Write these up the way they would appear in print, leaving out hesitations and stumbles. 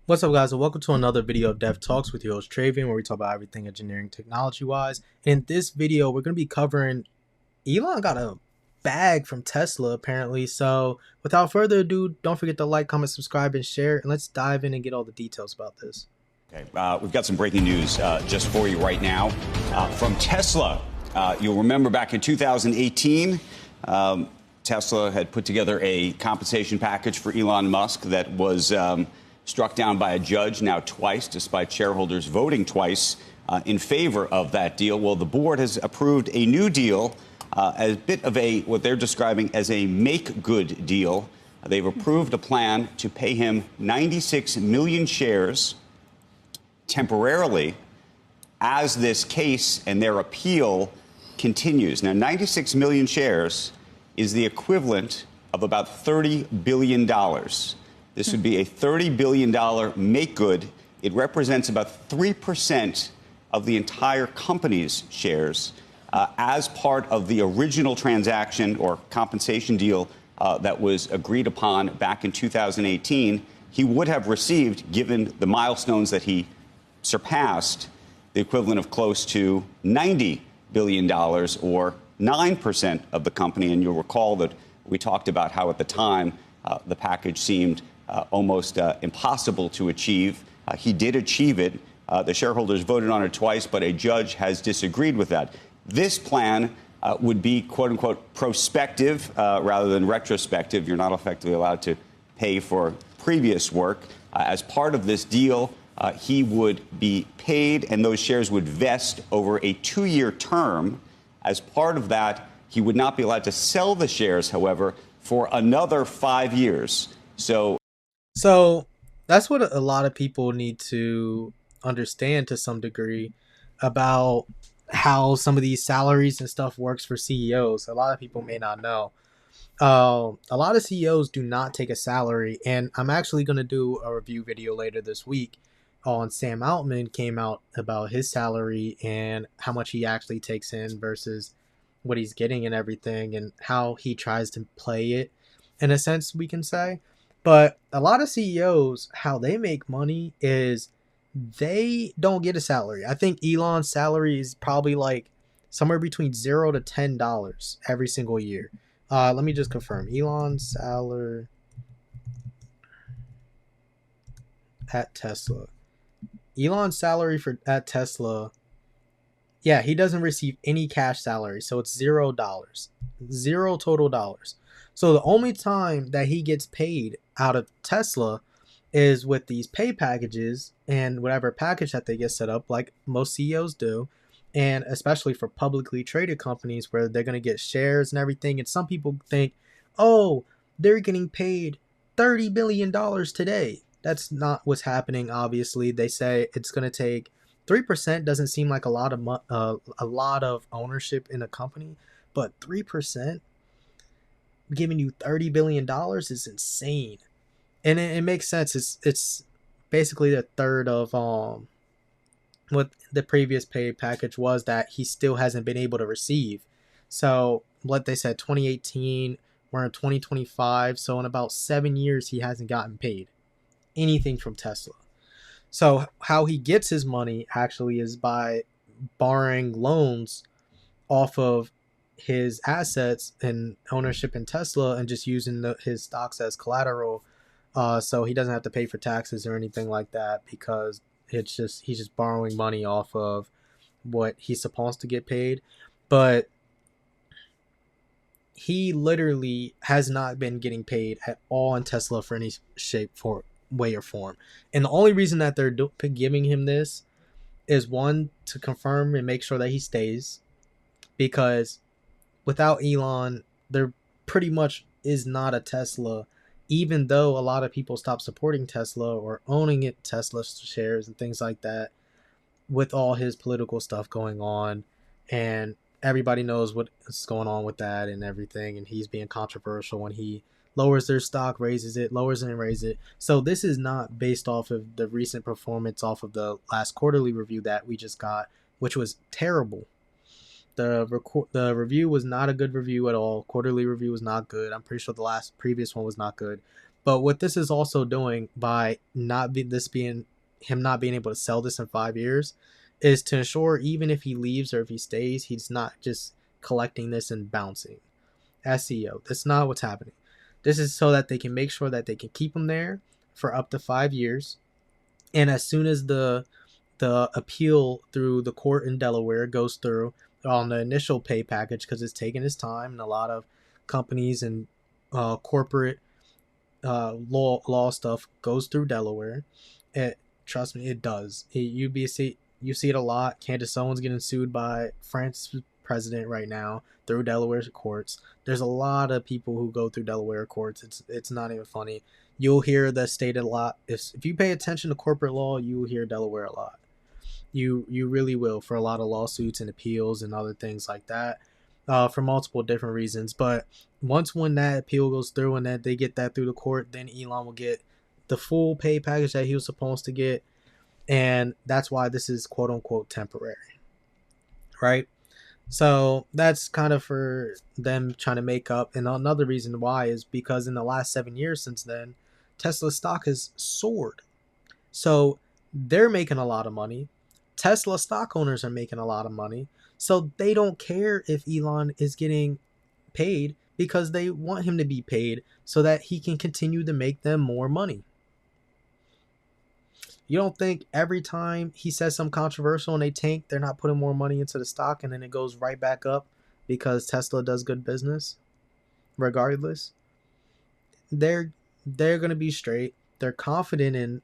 What's up, guys, and welcome to another video of DevTalks with your host Travian, where we talk about everything engineering technology wise. In this video, we're going to be covering Elon got a bag from Tesla apparently. So without further ado, don't forget to like, comment, subscribe, and share, and let's dive in and get all the details about this. Okay, we've got some breaking news just for you right now from Tesla. You'll remember back in 2018, Tesla had put together a compensation package for Elon Musk that was struck down by a judge now twice, despite shareholders voting twice in favor of that deal. Well, the board has approved a new deal, a bit of what they're describing as a make-good deal. They've approved a plan to pay him 96 million shares temporarily as this case and their appeal continues. Now, 96 million shares is the equivalent of about $30 billion. This would be a $30 billion make good. It represents about 3% of the entire company's shares as part of the original transaction or compensation deal that was agreed upon back in 2018. He would have received, given the milestones that he surpassed, the equivalent of close to $90 billion or 9% of the company. And you'll recall that we talked about how at the time the package seemed almost impossible to achieve. He did achieve it. The shareholders voted on it twice, but a judge has disagreed with that. This plan would be, quote unquote, prospective rather than retrospective. You're not effectively allowed to pay for previous work. As part of this deal, he would be paid and those shares would vest over a 2-year term. As part of that, he would not be allowed to sell the shares, however, for another 5 years. So that's what a lot of people need to understand to some degree about how some of these salaries and stuff works for CEOs. A lot of people may not know. A lot of CEOs do not take a salary, and I'm actually going to do a review video later this week on Sam Altman came out about his salary and how much he actually takes in versus what he's getting and everything, and how he tries to play it in a sense, we can say. But a lot of CEOs, how they make money is they don't get a salary. I think Elon's salary is probably like somewhere between $0 to $10 every single year. Let me just confirm. Elon's salary at Tesla. Elon's salary at Tesla, yeah, he doesn't receive any cash salary, so it's $0, zero total dollars. So the only time that he gets paid out of Tesla is with these pay packages and whatever package that they get set up, like most CEOs do, and especially for publicly traded companies where they're going to get shares and everything. And some people think, oh, they're getting paid $30 billion today. That's not what's happening. Obviously, they say it's going to take 3%. Doesn't seem like a lot of ownership in a company, but 3% giving you $30 billion is insane. And it makes sense. It's basically a third of what the previous pay package was that he still hasn't been able to receive. So what they said, 2018, we're in 2025. So in about 7 years, he hasn't gotten paid anything from Tesla. So how he gets his money actually is by borrowing loans off of his assets and ownership in Tesla and just using his stocks as collateral. So he doesn't have to pay for taxes or anything like that, because he's just borrowing money off of what he's supposed to get paid. But he literally has not been getting paid at all in Tesla for any shape, way, or form. And the only reason that they're giving him this is, one, to confirm and make sure that he stays, because without Elon, there pretty much is not a Tesla, even though a lot of people stopped supporting Tesla or owning it, Tesla shares and things like that, with all his political stuff going on. And everybody knows what's going on with that and everything. And he's being controversial when he lowers their stock, raises it, lowers it, and raises it. So this is not based off of the recent performance off of the last quarterly review that we just got, which was terrible. The review was not a good review at all. Quarterly review was not good. I'm pretty sure the previous one was not good. But what this is also doing by not be this being him not being able to sell this in 5 years is to ensure even if he leaves or if he stays, he's not just collecting this and bouncing as CEO. That's not what's happening. This is so that they can make sure that they can keep him there for up to 5 years. And as soon as the appeal through the court in Delaware goes through on the initial pay package, because it's taking its time, and a lot of companies and corporate law stuff goes through Delaware. Trust me, it does. You see it a lot. Candace Owens getting sued by France's president right now through Delaware courts. There's a lot of people who go through Delaware courts. It's not even funny. You'll hear that stated a lot. If you pay attention to corporate law, you will hear Delaware a lot. You really will, for a lot of lawsuits and appeals and other things like that, for multiple different reasons. But when that appeal goes through and that they get that through the court, then Elon will get the full pay package that he was supposed to get. And that's why this is quote unquote temporary, right? So that's kind of for them trying to make up. And another reason why is because in the last 7 years since then, Tesla stock has soared. So they're making a lot of money. Tesla stock owners are making a lot of money. So they don't care if Elon is getting paid, because they want him to be paid so that he can continue to make them more money. You don't think every time he says something controversial and they tank, they're not putting more money into the stock and then it goes right back up because Tesla does good business? Regardless, they're going to be straight. They're confident in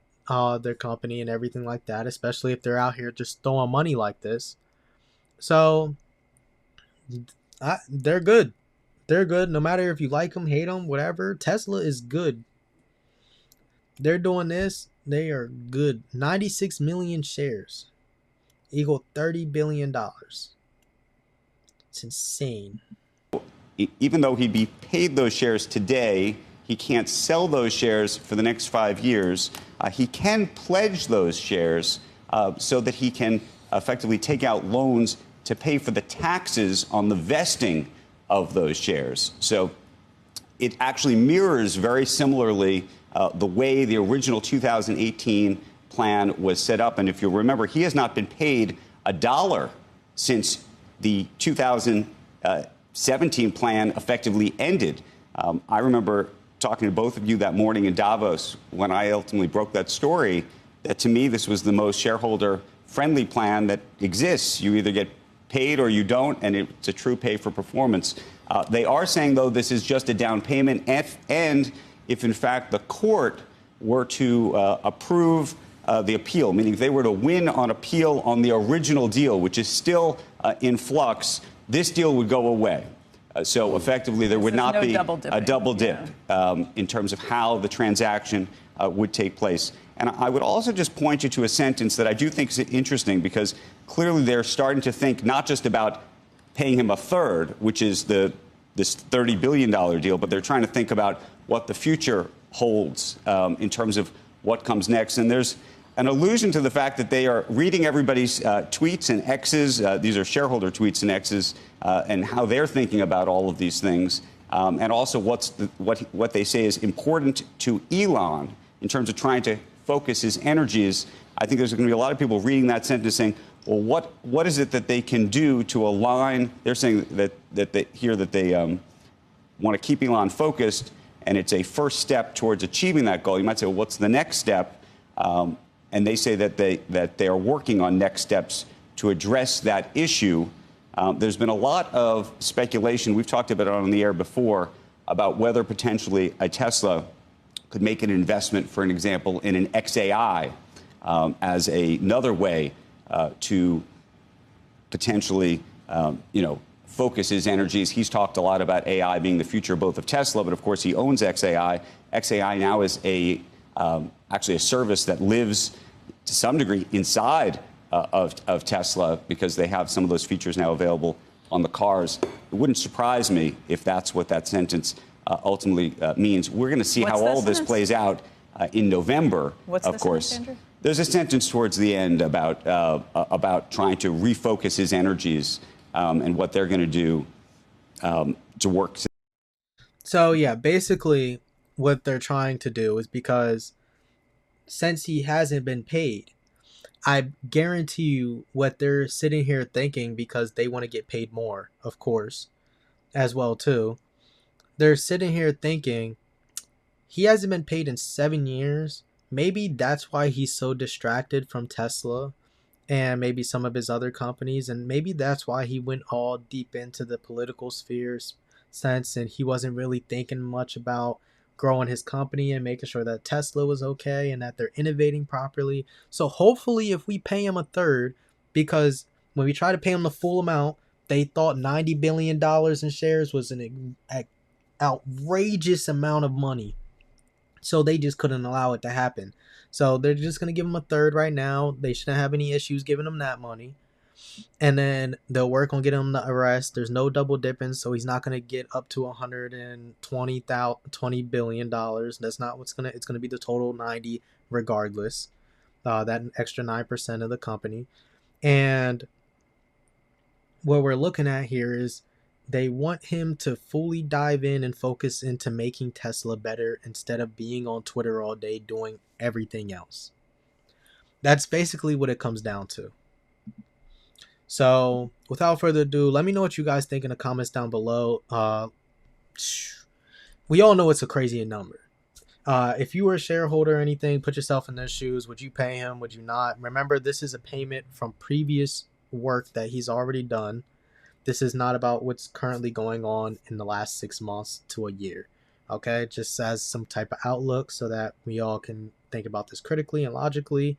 their company and everything like that, especially if they're out here just throwing money like this. So they're good. They're good. No matter if you like them, hate them, whatever. Tesla is good. They're doing this. They are good. 96 million shares equal $30 billion. It's insane. Even though he'd be paid those shares today, he can't sell those shares for the next 5 years. He can pledge those shares so that he can effectively take out loans to pay for the taxes on the vesting of those shares. So it actually mirrors very similarly the way the original 2018 plan was set up. And if you remember, he has not been paid $1 since the 2017 plan effectively ended. I remember talking to both of you that morning in Davos when I ultimately broke that story, that to me this was the most shareholder-friendly plan that exists. You either get paid or you don't, and it's a true pay for performance. They are saying, though, this is just a down payment, and if, in fact, the court were to approve the appeal, meaning if they were to win on appeal on the original deal, which is still in flux, this deal would go away. So effectively, there would not be a double dip in terms of how the transaction would take place. And I would also just point you to a sentence that I do think is interesting, because clearly they're starting to think not just about paying him a third, which is this $30 billion deal, but they're trying to think about what the future holds in terms of what comes next. And there's an allusion to the fact that they are reading everybody's tweets and X's. These are shareholder tweets and X's, and how they're thinking about all of these things, and also what they say is important to Elon in terms of trying to focus his energies. I think there's going to be a lot of people reading that sentence saying, well, what is it that they can do to align? They're saying that they want to keep Elon focused, and it's a first step towards achieving that goal. You might say, well, what's the next step? And they say that they are working on next steps to address that issue. There's been a lot of speculation. We've talked about it on the air before about whether potentially a Tesla could make an investment, for an example, in an XAI as another way to potentially, focus his energies. He's talked a lot about AI being the future both of Tesla, but of course he owns XAI. XAI now is actually a service that lives to some degree inside of Tesla, because they have some of those features now available on the cars. It wouldn't surprise me if that's what that sentence ultimately means. We're going to see how all of this plays out in November. What's of course. There's a sentence towards the end about trying to refocus his energies and what they're going to do to work. So yeah, basically what they're trying to do is because since he hasn't been paid, I guarantee you what they're sitting here thinking, because they want to get paid more, of course, as well too. They're sitting here thinking he hasn't been paid in 7 years. Maybe that's why he's so distracted from Tesla and maybe some of his other companies, and maybe that's why he went all deep into the political spheres sense, and he wasn't really thinking much about growing his company and making sure that Tesla was okay and that they're innovating properly. So hopefully if we pay him a third, because when we try to pay him the full amount, they thought $90 billion in shares was an outrageous amount of money, so they just couldn't allow it to happen. So they're just going to give him a third right now. They shouldn't have any issues giving him that money. And then they'll work on getting him the arrest. There's no double dipping, so he's not going to get up to $120 billion. That's not what's going to, it's going to be the total 90 regardless. That extra 9% of the company. And what we're looking at here is they want him to fully dive in and focus into making Tesla better instead of being on Twitter all day doing everything else. That's basically what it comes down to. So without further ado, let me know what you guys think in the comments down below. We all know it's a crazy number. If you were a shareholder or anything, put yourself in their shoes. Would you pay him? Would you not? Remember, this is a payment from previous work that he's already done. This is not about what's currently going on in the last 6 months to a year. Okay, just as some type of outlook so that we all can think about this critically and logically.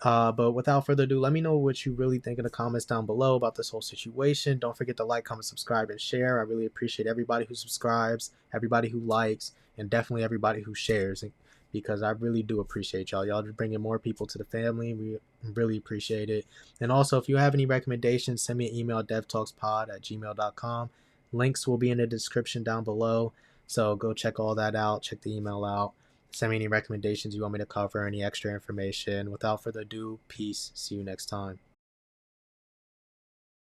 But without further ado, let me know what you really think in the comments down below about this whole situation. Don't forget to like, comment, subscribe, and share. I really appreciate everybody who subscribes, everybody who likes, and definitely everybody who shares, because I really do appreciate y'all. Y'all are bringing more people to the family. We really appreciate it. And also, if you have any recommendations, send me an email at devtalkspod@gmail.com. Links will be in the description down below. So go check all that out. Check the email out. Send me any recommendations you want me to cover, any extra information. Without further ado, peace. See you next time.